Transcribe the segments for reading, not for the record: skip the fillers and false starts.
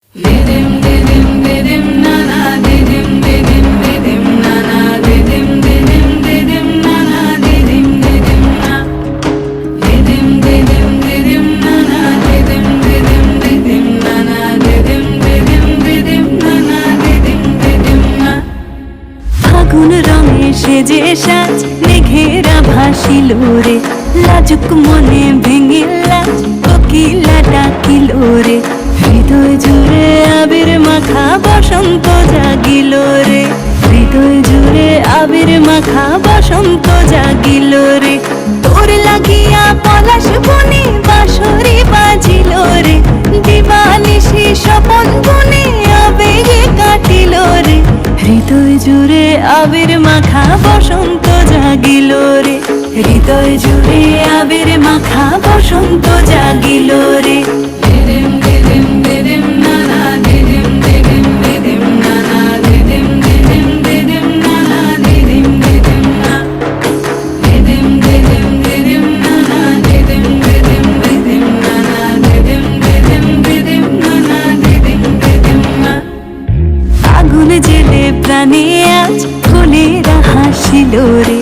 ফাগুন রঙে সেজে সাজ মেঘেরা ভাসিল রে, লাজুক মনে ভেঙে লাজ কোকিলা ডাকিল রে। হৃদয় জুড়ে আবির মাখা বসন্ত জাগিল রে, হৃদয় জুড়ে আবির মাখা বসন্ত জাগিল রে। তোর লাগিয়া পলাশ বনে বাঁশরি বাজিল রে, দিবানিশি স্বপন বনে আবেগে কাটিল রে। হৃদয় জুড়ে আবির মাখা বসন্ত জাগিল রে, হৃদয় জুড়ে আবির মাখা বসন্ত জাগিল রে। আগুন জেলে প্রাণে আজ ফুলেরা হাসিল রে,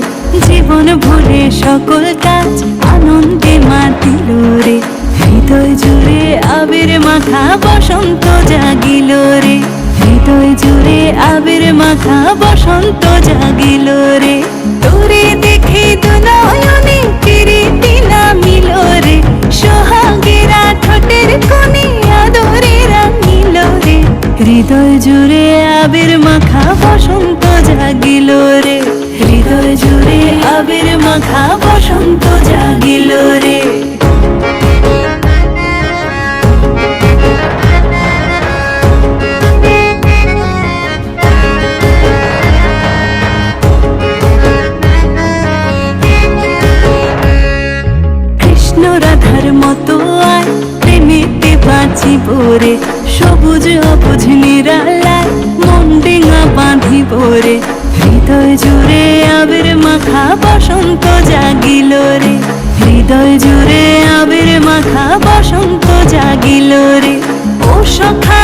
জীবন ভরে সকল কাজ আনন্দে মাতিল রে। হৃদয় জুড়ে আবির মাখা বসন্ত জাগিল রে, হৃদয় জুড়ে আবির মাখা বসন্ত জাগিল রে। তোরে দেখে দু নয়নে প্রীতি নামিল রে, সোহাগেরা ঠোঁটের কোণে আদরে রাঙিল রে। হৃদয় জুড়ে আবির মাখা বসন্ত জাগিল রে, হৃদয় জুড়ে আবির মাখা বসন্ত জাগিল রে। কৃষ্ণ রাধার মতো আয় প্রেমেতে বাঁচিব রে, সবুজ অবুঝ নিরালায় মন ডিঙা বাঁধিব রে। হৃদয় জুড়ে আবির মাখা বসন্ত জাগিল রে, হৃদয় জুড়ে আবির মাখা বসন্ত জাগিল রে। ও সখা